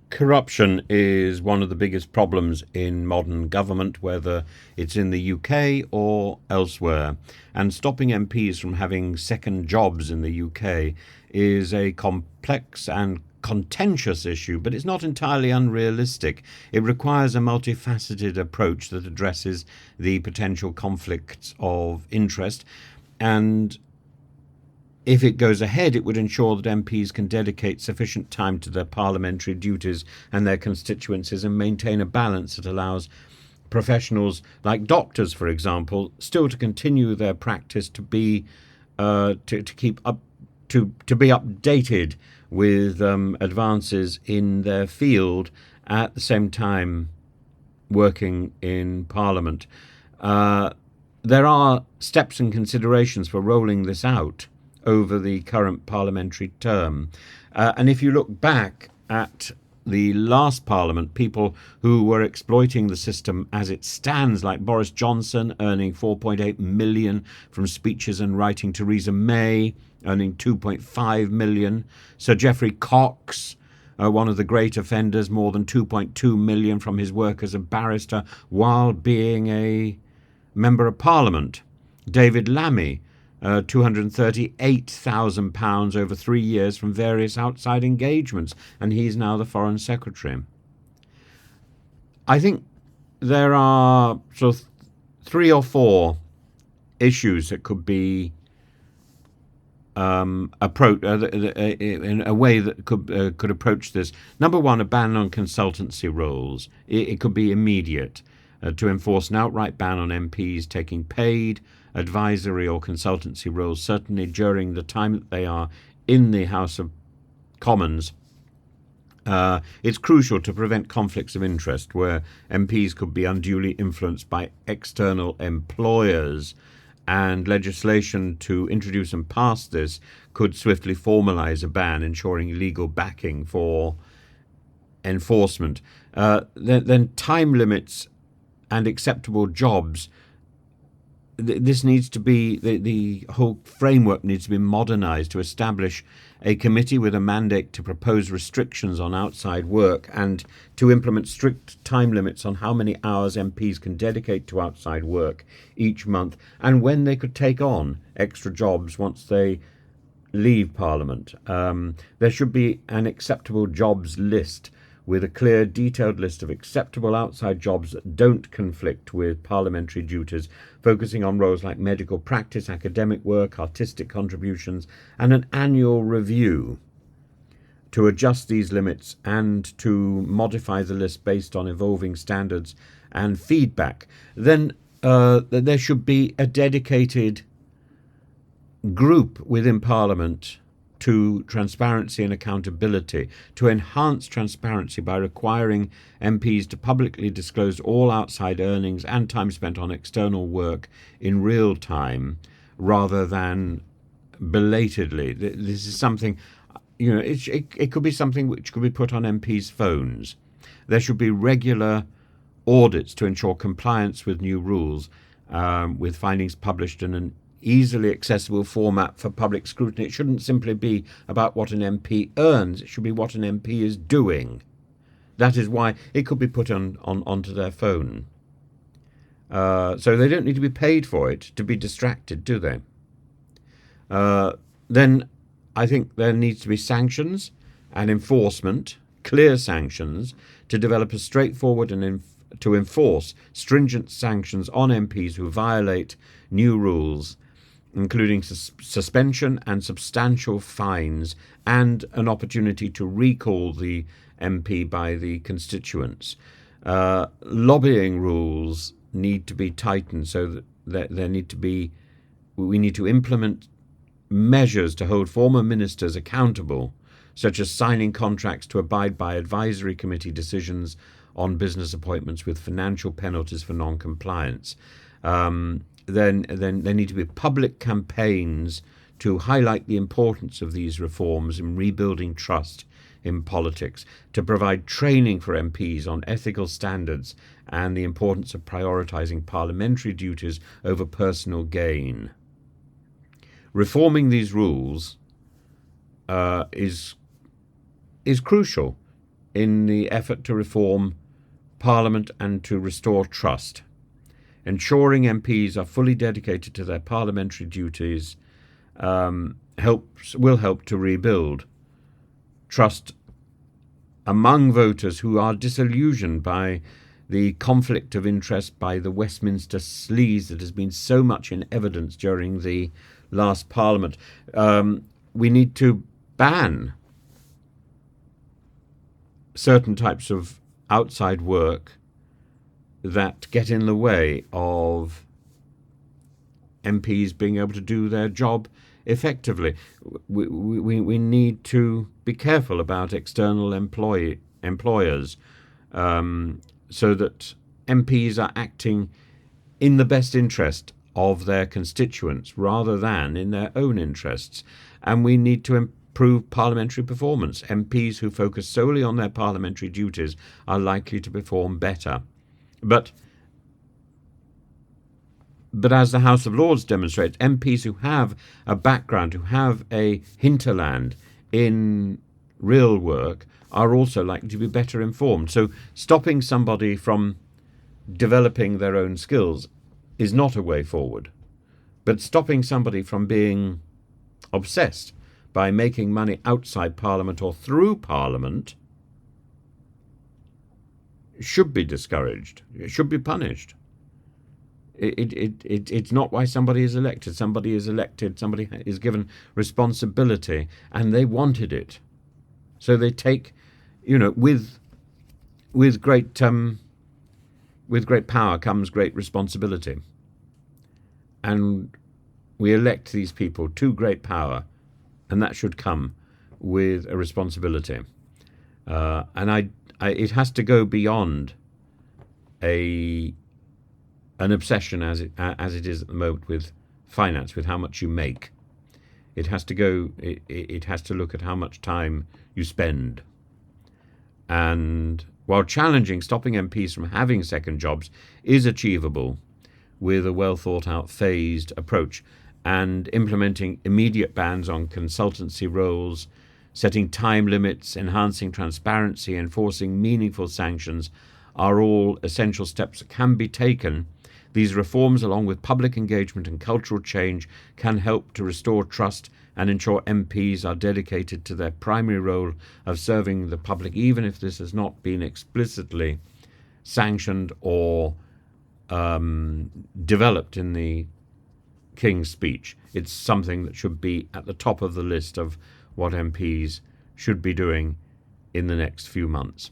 Corruption is one of the biggest problems in modern government, whether it's in the UK or elsewhere. And stopping MPs from having second jobs in the UK is a complex and contentious issue, but it's not entirely unrealistic. It requires a multifaceted approach that addresses the potential conflicts of interest, and if it goes ahead, it would ensure that MPs can dedicate sufficient time to their parliamentary duties and their constituencies and maintain a balance that allows professionals like doctors, for example, still to continue their practice, to be to keep up to be updated with advances in their field at the same time working in Parliament. There are steps and considerations for rolling this out over the current parliamentary term. And if you look back at the last Parliament, people who were exploiting the system as it stands, like Boris Johnson earning 4.8 million from speeches and writing, Theresa May earning 2.5 million, Sir Geoffrey Cox, one of the great offenders, more than 2.2 million from his work as a barrister while being a Member of Parliament. David Lammy, £238,000 over 3 years from various outside engagements, and he's now the Foreign Secretary. I think there are sort of 3 or 4 issues that could be approached in a way that could approach this. Number one, a ban on consultancy roles. It could be immediate. To enforce an outright ban on MPs taking paid advisory or consultancy roles, certainly during the time that they are in the House of Commons. It's crucial to prevent conflicts of interest where MPs could be unduly influenced by external employers, and legislation to introduce and pass this could swiftly formalise a ban, ensuring legal backing for enforcement. Then time limits and acceptable jobs. This needs to be, the whole framework needs to be modernised to establish a committee with a mandate to propose restrictions on outside work and to implement strict time limits on how many hours MPs can dedicate to outside work each month and when they could take on extra jobs once they leave Parliament. There should be an acceptable jobs list with a clear, detailed list of acceptable outside jobs that don't conflict with parliamentary duties, focusing on roles like medical practice, academic work, artistic contributions, and an annual review to adjust these limits and to modify the list based on evolving standards and feedback. Then there should be a dedicated group within Parliament to transparency and accountability, to enhance transparency by requiring MPs to publicly disclose all outside earnings and time spent on external work in real time rather than belatedly. This is something, it could be something which could be put on MPs' phones. There should be regular audits to ensure compliance with new rules, with findings published in an easily accessible format for public scrutiny. It shouldn't simply be about what an MP earns, it should be what an MP is doing. That is why it could be put onto their phone. So they don't need to be paid for it to be distracted, do they? Then I think there needs to be sanctions and enforcement, clear sanctions, to develop a straightforward and to enforce stringent sanctions on MPs who violate new rules, including suspension and substantial fines, and an opportunity to recall the MP by the constituents. Lobbying rules need to be tightened so that we need to implement measures to hold former ministers accountable, such as signing contracts to abide by advisory committee decisions on business appointments with financial penalties for non-compliance. Then there need to be public campaigns to highlight the importance of these reforms in rebuilding trust in politics, to provide training for MPs on ethical standards and the importance of prioritising parliamentary duties over personal gain. Reforming these rules is crucial in the effort to reform Parliament and to restore trust. Ensuring MPs are fully dedicated to their parliamentary duties will help to rebuild trust among voters who are disillusioned by the conflict of interest, by the Westminster sleaze that has been so much in evidence during the last Parliament. We need to ban certain types of outside work that get in the way of MPs being able to do their job effectively. We need to be careful about external employers so that MPs are acting in the best interest of their constituents rather than in their own interests. And we need to improve parliamentary performance. MPs who focus solely on their parliamentary duties are likely to perform better. But as the House of Lords demonstrates, MPs who have a background, who have a hinterland in real work, are also likely to be better informed. So stopping somebody from developing their own skills is not a way forward. But stopping somebody from being obsessed by making money outside Parliament or through Parliament should be discouraged. It should be punished. It's not why somebody is elected. Somebody is elected, somebody is given responsibility, and they wanted it. So they take, with great power comes great responsibility. And we elect these people to great power, and that should come with a responsibility. And it has to go beyond an obsession as it is at the moment with finance, with how much you make. It has to go. It has to look at how much time you spend. And while challenging stopping MPs from having second jobs is achievable with a well thought out phased approach, and implementing immediate bans on consultancy roles, setting time limits, enhancing transparency, enforcing meaningful sanctions are all essential steps that can be taken. These reforms, along with public engagement and cultural change, can help to restore trust and ensure MPs are dedicated to their primary role of serving the public, even if this has not been explicitly sanctioned or developed in the King's speech. It's something that should be at the top of the list of what MPs should be doing in the next few months.